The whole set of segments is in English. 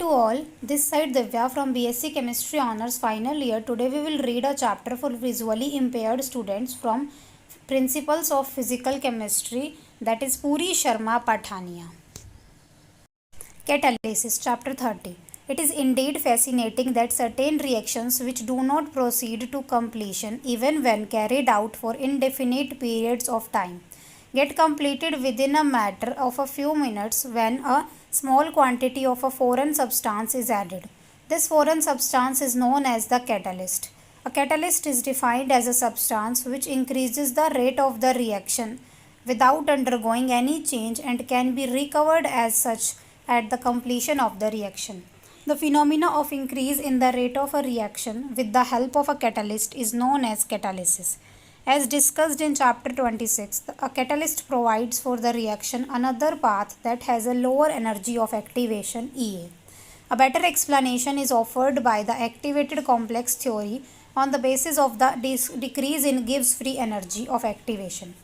to all, this side Divya from BSc Chemistry Honours final year. Today we will read a chapter for visually impaired students from Principles of Physical Chemistry, that is Puri Sharma Pathania. Catalysis, Chapter 30. It is indeed fascinating that certain reactions which do not proceed to completion even when carried out for indefinite periods of time get completed within a matter of a few minutes when a small quantity of a foreign substance is added. This foreign substance is known as the catalyst. A catalyst is defined as a substance which increases the rate of the reaction without undergoing any change and can be recovered as such at the completion of the reaction. The phenomena of increase in the rate of a reaction with the help of a catalyst is known as catalysis. As discussed in chapter 26, a catalyst provides for the reaction another path that has a lower energy of activation, EA. A better explanation is offered by the activated complex theory on the basis of the decrease in Gibbs free energy of activation.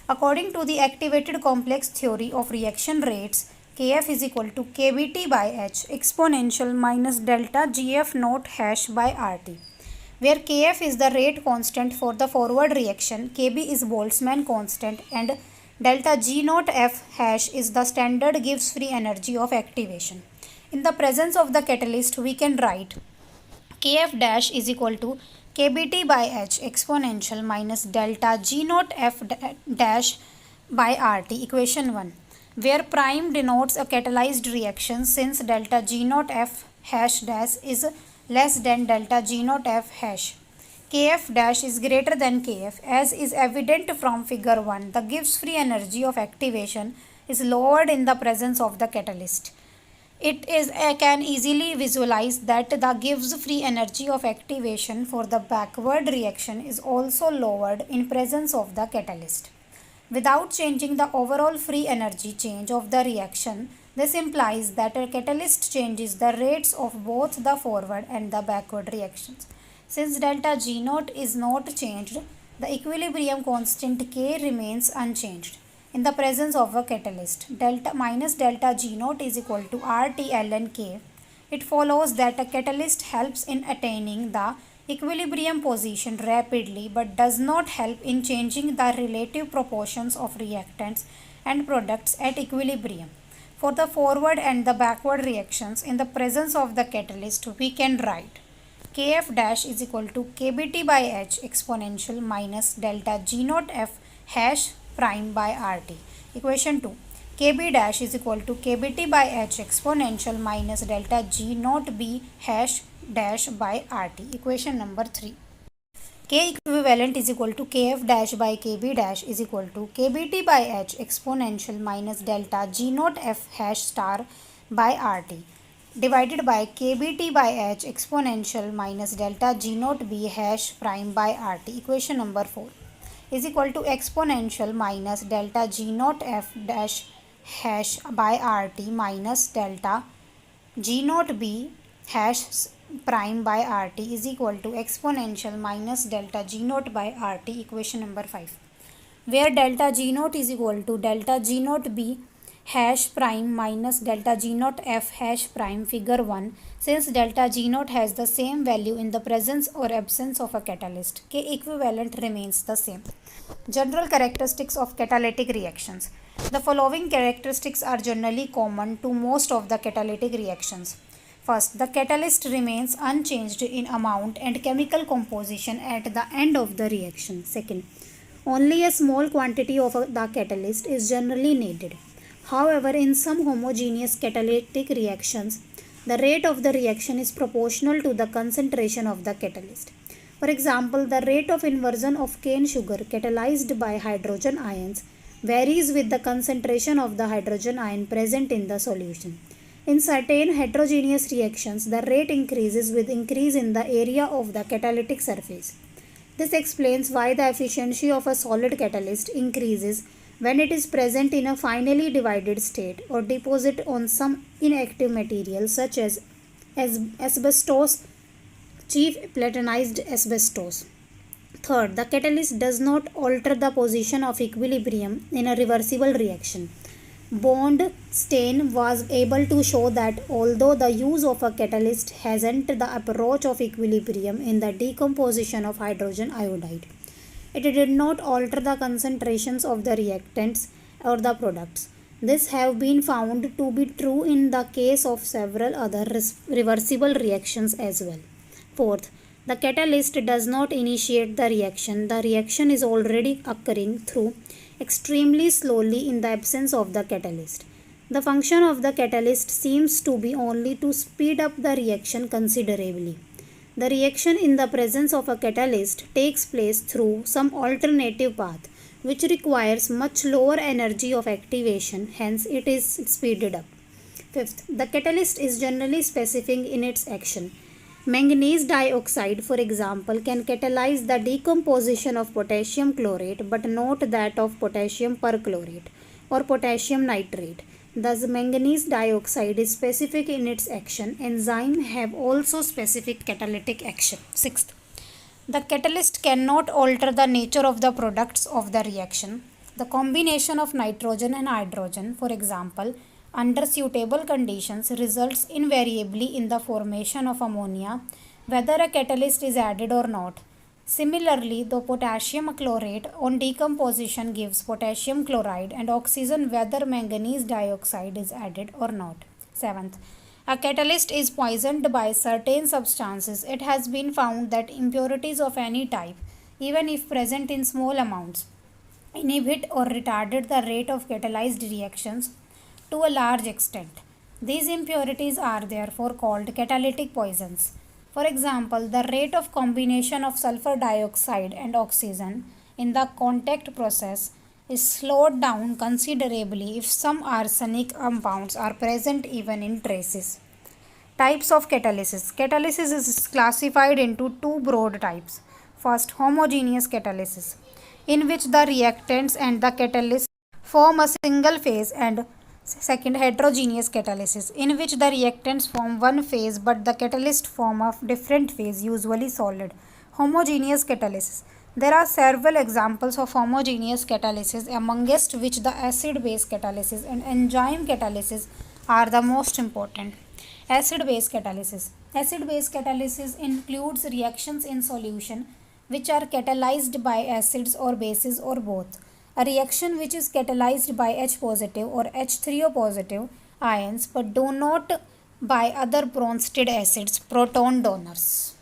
According to the activated complex theory of reaction rates, Kf is equal to Kbt by H exponential minus delta Gf naught hash by RT, where Kf is the rate constant for the forward reaction, Kb is Boltzmann constant, and delta G naught F hash is the standard Gibbs free energy of activation. In the presence of the catalyst, we can write Kf dash is equal to Kbt by H exponential minus delta G naught F dash by RT, equation 1, where prime denotes a catalyzed reaction since delta G naught F hash dash is less than delta G naught F hash. Kf dash is greater than Kf, as is evident from figure 1. The Gibbs free energy of activation is lowered in the presence of the catalyst. Can easily visualize that the Gibbs free energy of activation for the backward reaction is also lowered in presence of the catalyst. Without changing the overall free energy change of the reaction, this implies that a catalyst changes the rates of both the forward and the backward reactions. Since delta G naught is not changed, the equilibrium constant K remains unchanged. In the presence of a catalyst, delta minus delta G naught is equal to RT ln K. It follows that a catalyst helps in attaining the equilibrium position rapidly but does not help in changing the relative proportions of reactants and products at equilibrium. For the forward and the backward reactions in the presence of the catalyst, we can write Kf dash is equal to Kbt by H exponential minus delta G naught F hash prime by RT. Equation 2. Kb dash is equal to Kbt by H exponential minus delta G naught B hash dash by RT. Equation number 3. K equivalent is equal to Kf dash by Kb dash is equal to Kbt by H exponential minus delta G naught F hash star by RT divided by Kbt by H exponential minus delta G naught B hash prime by RT. Equation number 4 is equal to exponential minus delta G naught F dash hash by RT minus delta G naught B hash prime by RT is equal to exponential minus delta G naught by RT. Equation number 5, where delta G naught is equal to delta G naught B hash prime minus delta G naught F hash prime, figure 1. Since delta G naught has the same value in the presence or absence of a catalyst, K equivalent remains the same. General characteristics of catalytic reactions. The following characteristics are generally common to most of the catalytic reactions. First, the catalyst remains unchanged in amount and chemical composition at the end of the reaction. Second, only a small quantity of the catalyst is generally needed. However, in some homogeneous catalytic reactions, the rate of the reaction is proportional to the concentration of the catalyst. For example, the rate of inversion of cane sugar catalyzed by hydrogen ions varies with the concentration of the hydrogen ion present in the solution. In certain heterogeneous reactions, the rate increases with increase in the area of the catalytic surface. This explains why the efficiency of a solid catalyst increases when it is present in a finely divided state or deposit on some inactive material such as asbestos, chief platinized asbestos. Third, the catalyst does not alter the position of equilibrium in a reversible reaction. Bondstein was able to show that although the use of a catalyst hasn't the approach of equilibrium in the decomposition of hydrogen iodide, it did not alter the concentrations of the reactants or the products. This have been found to be true in the case of several other reversible reactions as well. Fourth, the catalyst does not initiate the reaction. The reaction is already occurring through extremely slowly in the absence of the catalyst. The function of the catalyst seems to be only to speed up the reaction considerably. The reaction in the presence of a catalyst takes place through some alternative path which requires much lower energy of activation, hence it is speeded up. Fifth, the catalyst is generally specific in its action. Manganese dioxide, for example, can catalyze the decomposition of potassium chlorate but not that of potassium perchlorate or potassium nitrate. Thus, manganese dioxide is specific in its action. Enzymes have also specific catalytic action. Sixth, the catalyst cannot alter the nature of the products of the reaction. The combination of nitrogen and hydrogen, for example, under suitable conditions results invariably in the formation of ammonia, whether a catalyst is added or not. Similarly, the potassium chlorate on decomposition gives potassium chloride and oxygen whether manganese dioxide is added or not. Seventh, a catalyst is poisoned by certain substances. It has been found that impurities of any type, even if present in small amounts, inhibit or retarded the rate of catalyzed reactions to a large extent. These impurities are therefore called catalytic poisons. For example, the rate of combination of sulfur dioxide and oxygen in the contact process is slowed down considerably if some arsenic compounds are present even in traces. Types of catalysis. Catalysis is classified into two broad types. First, homogeneous catalysis, in which the reactants and the catalyst form a single phase, and second, heterogeneous catalysis, in which the reactants form one phase but the catalyst form a different phase, usually solid. Homogeneous catalysis. There are several examples of homogeneous catalysis, amongst which the acid-base catalysis and enzyme catalysis are the most important. Acid-base catalysis. Acid-base catalysis includes reactions in solution which are catalyzed by acids or bases or both. A reaction which is catalyzed by H positive or H3O positive ions but do not by other Bronsted acids, proton donors,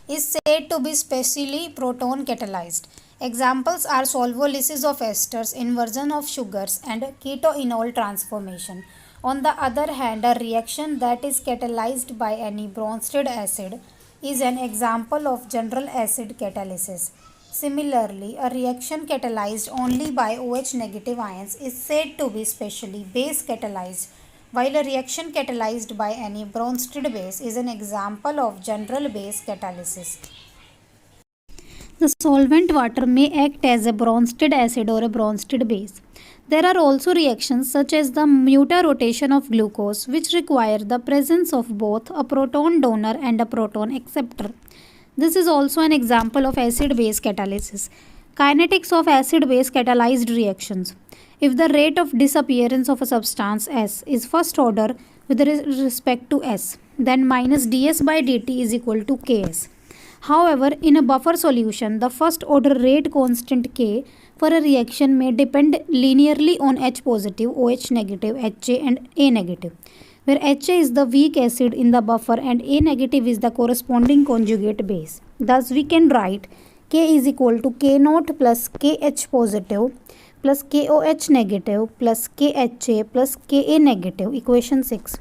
is said to be specially proton catalyzed. Examples are solvolysis of esters, inversion of sugars, and ketoenol transformation. On the other hand, a reaction that is catalyzed by any Bronsted acid is an example of general acid catalysis. Similarly, a reaction catalyzed only by OH negative ions is said to be specially base catalyzed, while a reaction catalyzed by any Bronsted base is an example of general base catalysis. The solvent water may act as a Bronsted acid or a Bronsted base. There are also reactions such as the mutarotation of glucose, which require the presence of both a proton donor and a proton acceptor. This is also an example of acid-base catalysis. Kinetics of acid-base catalyzed reactions. If the rate of disappearance of a substance S is first order with respect to S, then minus ds by dt is equal to Ks. However, in a buffer solution, the first order rate constant K for a reaction may depend linearly on H positive, OH negative, HA and A negative, where HA is the weak acid in the buffer and A negative is the corresponding conjugate base. Thus, we can write K is equal to K naught plus KH positive plus KOH negative plus KHA plus Ka negative, equation 6,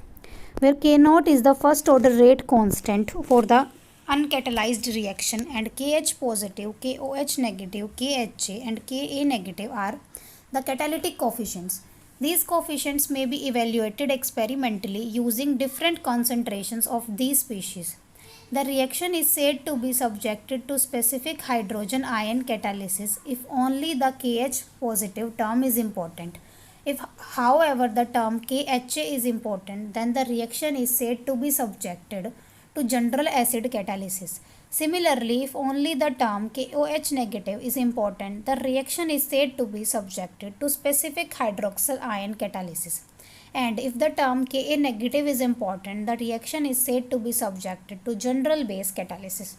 where K naught is the first order rate constant for the uncatalyzed reaction and KH positive, KOH negative, KHA and Ka negative are the catalytic coefficients. These coefficients may be evaluated experimentally using different concentrations of these species. The reaction is said to be subjected to specific hydrogen ion catalysis if only the KH positive term is important. If, however, the term KHA is important, then the reaction is said to be subjected to general acid catalysis. Similarly, if only the term KOH negative is important, the reaction is said to be subjected to specific hydroxyl ion catalysis. And if the term Ka negative is important, the reaction is said to be subjected to general base catalysis.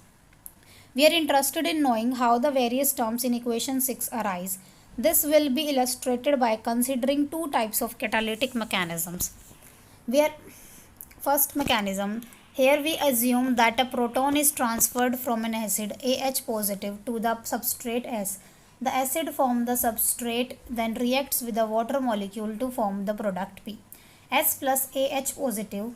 We are interested in knowing how the various terms in equation 6 arise. This will be illustrated by considering two types of catalytic mechanisms. First mechanism, here we assume that a proton is transferred from an acid AH positive to the substrate S. The acid forms the substrate, then reacts with a water molecule to form the product P. S plus AH positive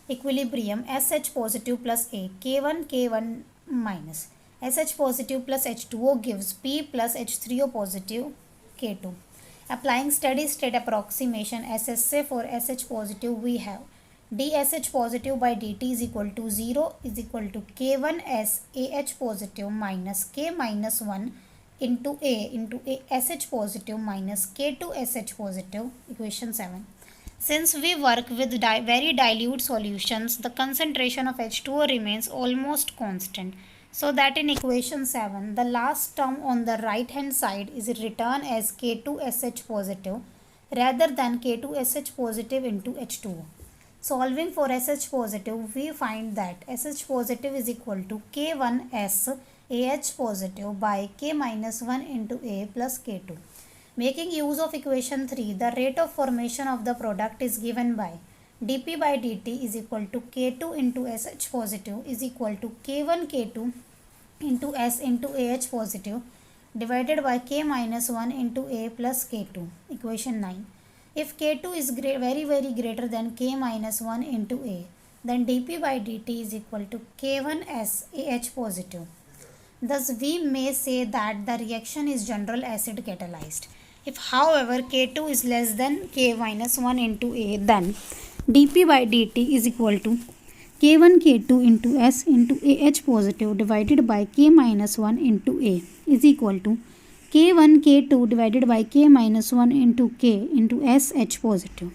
equilibrium SH positive plus A K1 K1 minus SH positive plus H2O gives P plus H3O positive K2. Applying steady state approximation SSA for SH positive, we have dSH positive by dt is equal to 0 is equal to K1 S AH positive minus K minus 1 into A SH positive minus K2 SH positive, equation 7. Since we work with very dilute solutions, the concentration of H2O remains almost constant. So that in equation 7, the last term on the right hand side is written as K2SH positive rather than K2SH positive into H2O. Solving for SH positive, we find that SH positive is equal to K1S AH positive by K minus 1 into A plus K2. Making use of equation 3, the rate of formation of the product is given by dP by dt is equal to K2 into SH positive is equal to K1 K2 into S into AH positive divided by K minus 1 into A plus K2, equation 9. If K2 is very greater than K minus 1 into A, then dP by dt is equal to K1S AH positive. Thus, we may say that the reaction is general acid catalyzed. If, however, K2 is less than K minus 1 into A, then dP by dt is equal to K1 K2 into S into AH positive divided by K minus 1 into A is equal to K1 K2 divided by K minus 1 into K into SH positive,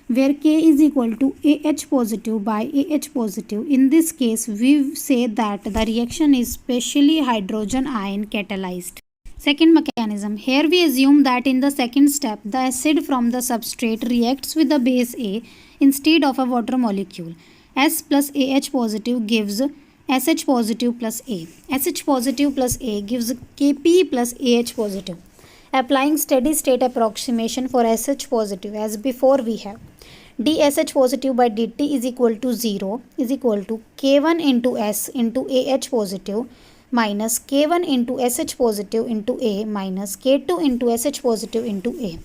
where K is equal to AH positive by AH positive. In this case, we say that the reaction is specially hydrogen ion catalyzed. Second mechanism, here we assume that in the second step, the acid from the substrate reacts with the base A instead of a water molecule. S plus AH positive gives SH positive plus A. SH positive plus A gives Kp plus AH positive. Applying steady state approximation for SH positive, as before we have dSH positive by dt is equal to 0 is equal to K1 into S into AH positive minus K1 into SH positive into A minus K2 into SH positive into A.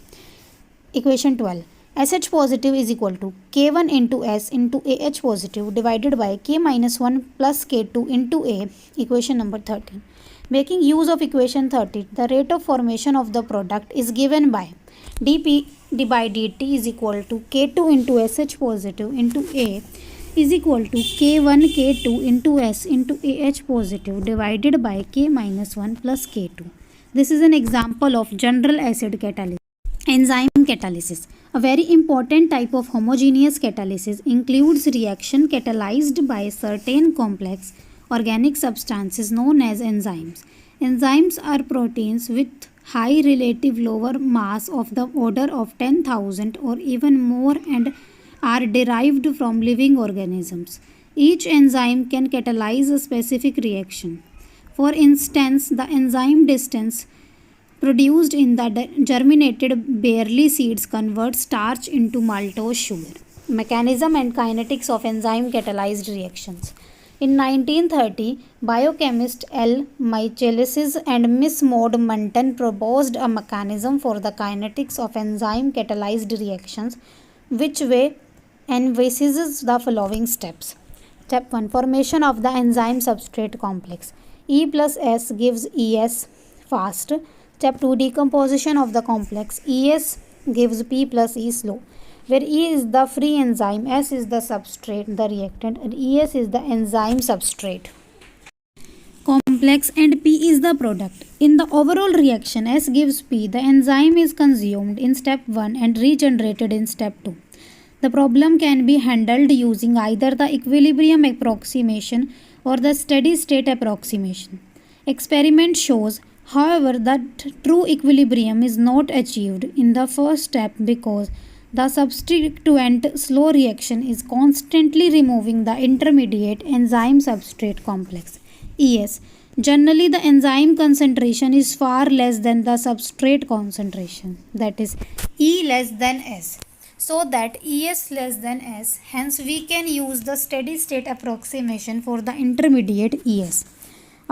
Equation 12. SH positive is equal to K1 into S into AH positive divided by K minus 1 plus K2 into A. Equation number 13. Making use of equation 30, the rate of formation of the product is given by dP by dt is equal to K2 into SH positive into A is equal to K1 K2 into S into AH positive divided by K minus 1 plus K2. This is an example of general acid catalysis. Enzyme catalysis. A very important type of homogeneous catalysis includes reaction catalyzed by certain complex organic substances known as enzymes. Enzymes are proteins with high relative lower mass of the order of 10,000 or even more and are derived from living organisms. Each enzyme can catalyze a specific reaction. For instance, the enzyme distance produced in the germinated barley seeds converts starch into maltose sugar. Mechanism and kinetics of enzyme catalyzed reactions. In 1930, biochemist L. Michaelis and Miss Maud Munton proposed a mechanism for the kinetics of enzyme catalyzed reactions, which way envisages the following steps. Step 1. Formation of the enzyme substrate complex. E plus S gives ES fast. Step 2. Decomposition of the complex. ES gives P plus E slow, where E is the free enzyme, S is the substrate, the reactant, and ES is the enzyme substrate complex and P is the product. In the overall reaction, S gives P. The enzyme is consumed in step 1 and regenerated in step 2. The problem can be handled using either the equilibrium approximation or the steady state approximation. Experiment shows, however, that true equilibrium is not achieved in the first step because the subsequent slow reaction is constantly removing the intermediate enzyme substrate complex ES. Generally, the enzyme concentration is far less than the substrate concentration, that is E less than S. So that ES less than S, hence we can use the steady state approximation for the intermediate ES.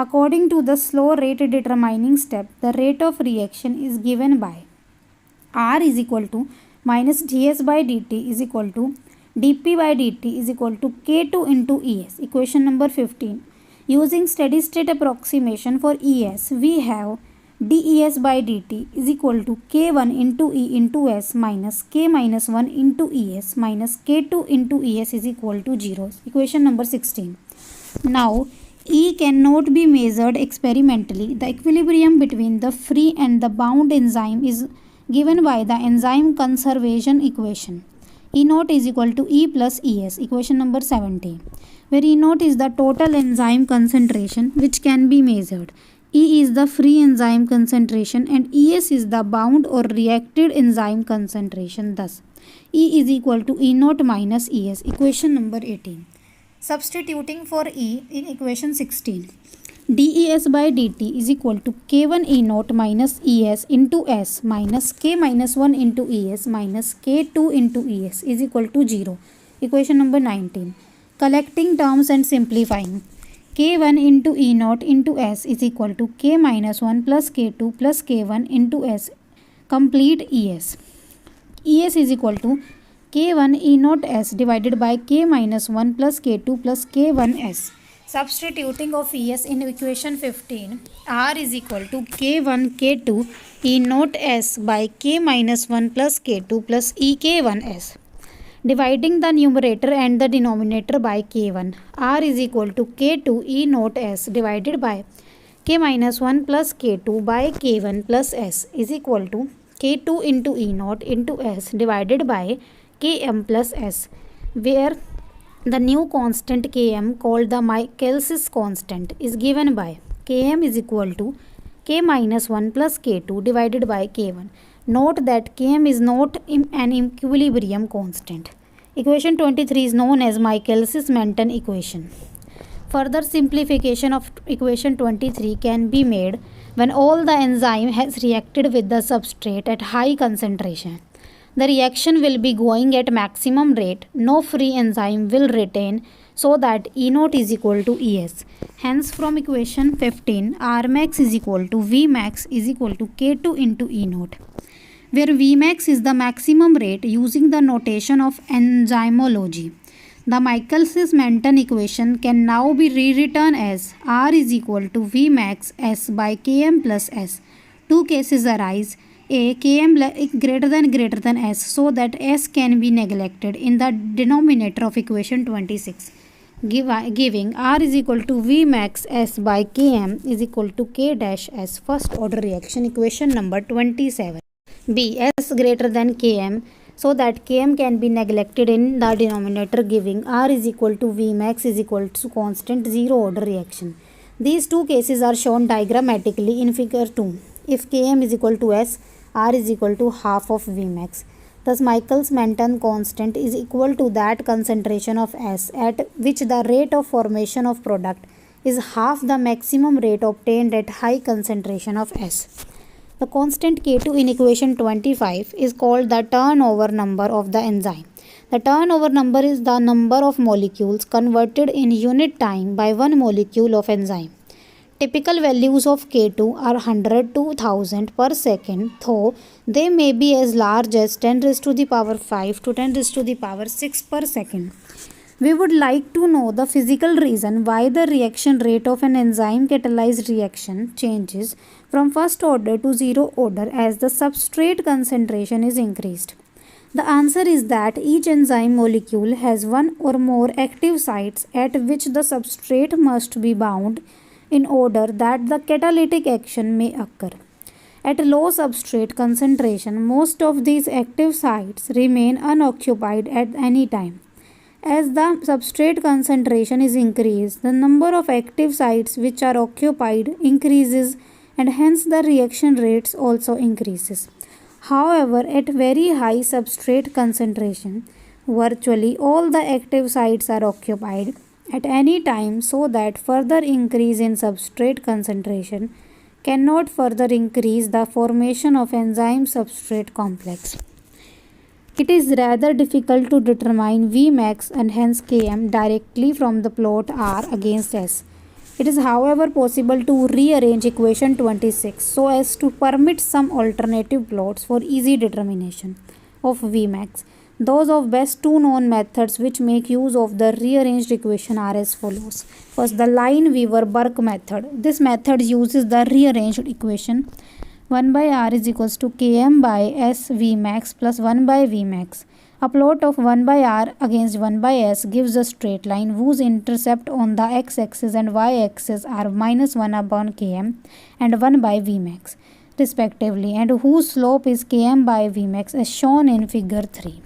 According to the slow rate determining step, the rate of reaction is given by R is equal to minus ds by dt is equal to dp by dt is equal to K2 into ES. Equation number 15. Using steady state approximation for ES, we have des by dt is equal to K1 into E into S minus K minus 1 into ES minus K2 into ES is equal to 0. Equation number 16. Now, E cannot be measured experimentally. The equilibrium between the free and the bound enzyme is given by the enzyme conservation equation. E naught is equal to E plus ES. Equation number 17. Where E naught is the total enzyme concentration which can be measured. E is the free enzyme concentration and ES is the bound or reacted enzyme concentration. Thus, E is equal to E naught minus ES. Equation number 18. Substituting for E in equation 16. des by dt is equal to K1 E naught minus ES into S minus K minus 1 into ES minus K2 into ES is equal to 0. Equation number 19. Collecting terms and simplifying. K1 into E naught into S is equal to K minus 1 plus K2 plus K1 into S. Complete ES. ES is equal to K1 E naught S divided by K minus 1 plus K2 plus K1 S. Substituting of ES in equation 15, R is equal to K1 K2 E naught S by K minus 1 plus K2 plus EK1 S. Dividing the numerator and the denominator by K1, R is equal to K2 E naught S divided by K minus 1 plus K2 by K1 plus S is equal to K2 into E naught into S divided by Km plus S, where the new constant Km called the Michel's constant is given by Km is equal to K minus 1 plus K2 divided by K1. Note that Km is not an equilibrium constant. Equation 23 is known as Michel's-Menten equation. Further simplification of equation 23 can be made when all the enzyme has reacted with the substrate at high concentration. The reaction will be going at maximum rate. No free enzyme will retain, so that E naught is equal to ES. Hence, from equation 15, Rmax is equal to Vmax is equal to K2 into E naught, where Vmax is the maximum rate using the notation of enzymology. The Michel's-Menten equation can now be rewritten as R is equal to Vmax S by Km plus S. Two cases arise. A, Km greater than S, so that S can be neglected in the denominator of equation 26, giving R is equal to Vmax S by Km is equal to K dash S. First order reaction, equation number 27. B, S greater than Km, so that Km can be neglected in the denominator, giving R is equal to Vmax is equal to constant, zero order reaction. These two cases are shown diagrammatically in figure 2. If Km is equal to S, R is equal to half of Vmax. Thus, Michel's-Menten constant is equal to that concentration of S at which the rate of formation of product is half the maximum rate obtained at high concentration of S. The constant K2 in equation 25 is called the turnover number of the enzyme. The turnover number is the number of molecules converted in unit time by one molecule of enzyme. Typical values of K2 are 100 to 1000 per second, though they may be as large as 10 raised to the power 5 to 10 raised to the power 6 per second. We would like to know the physical reason why the reaction rate of an enzyme catalyzed reaction changes from first order to zero order as the substrate concentration is increased. The answer is that each enzyme molecule has one or more active sites at which the substrate must be bound in order that the catalytic action may occur. At low substrate concentration, most of these active sites remain unoccupied at any time. As the substrate concentration is increased, the number of active sites which are occupied increases and hence the reaction rates also increases. However, at very high substrate concentration, virtually all the active sites are occupied at any time, so that further increase in substrate concentration cannot further increase the formation of enzyme substrate complex. It is rather difficult to determine Vmax and hence Km directly from the plot R against S. It is however possible to rearrange equation 26 so as to permit some alternative plots for easy determination of Vmax. Those of best two known methods which make use of the rearranged equation are as follows. First, the Lineweaver-Burke method. This method uses the rearranged equation 1 by R is equals to Km by S Vmax plus 1 by Vmax. A plot of 1 by R against 1 by S gives a straight line whose intercept on the x-axis and y-axis are minus 1 upon Km and 1 by Vmax respectively, and whose slope is Km by Vmax as shown in figure 3.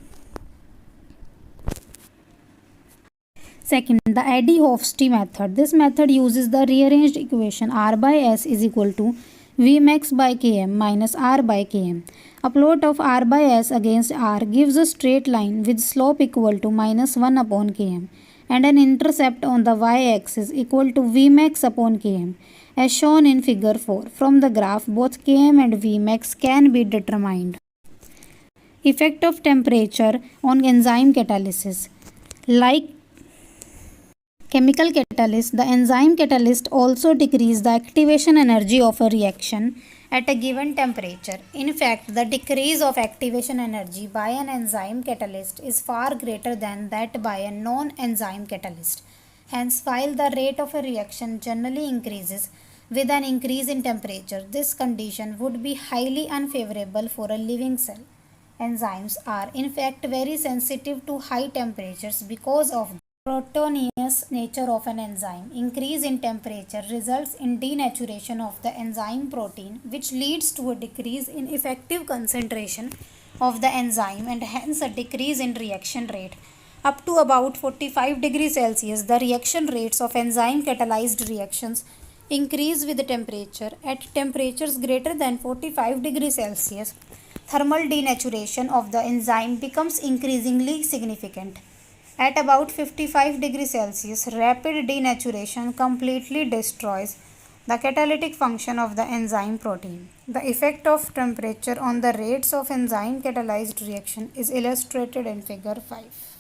Second, the Addy-Hofstee method. This method uses the rearranged equation R by S is equal to Vmax by Km minus R by Km. A plot of R by S against R gives a straight line with slope equal to minus 1 upon Km and an intercept on the y-axis equal to Vmax upon Km as shown in figure 4. From the graph, both Km and Vmax can be determined. Effect of temperature on enzyme catalysis. Like chemical catalyst, the enzyme catalyst also decreases the activation energy of a reaction at a given temperature. In fact, the decrease of activation energy by an enzyme catalyst is far greater than that by a non-enzyme catalyst. Hence, while the rate of a reaction generally increases with an increase in temperature, this condition would be highly unfavorable for a living cell. Enzymes are in fact very sensitive to high temperatures because of the proteinaceous nature of an enzyme. Increase in temperature results in denaturation of the enzyme protein, which leads to a decrease in effective concentration of the enzyme and hence a decrease in reaction rate. Up to about 45 degrees Celsius, the reaction rates of enzyme catalyzed reactions increase with temperature. At temperatures greater than 45 degrees Celsius, thermal denaturation of the enzyme becomes increasingly significant. At about 55 degrees Celsius, rapid denaturation completely destroys the catalytic function of the enzyme protein. The effect of temperature on the rates of enzyme catalyzed reaction is illustrated in figure 5.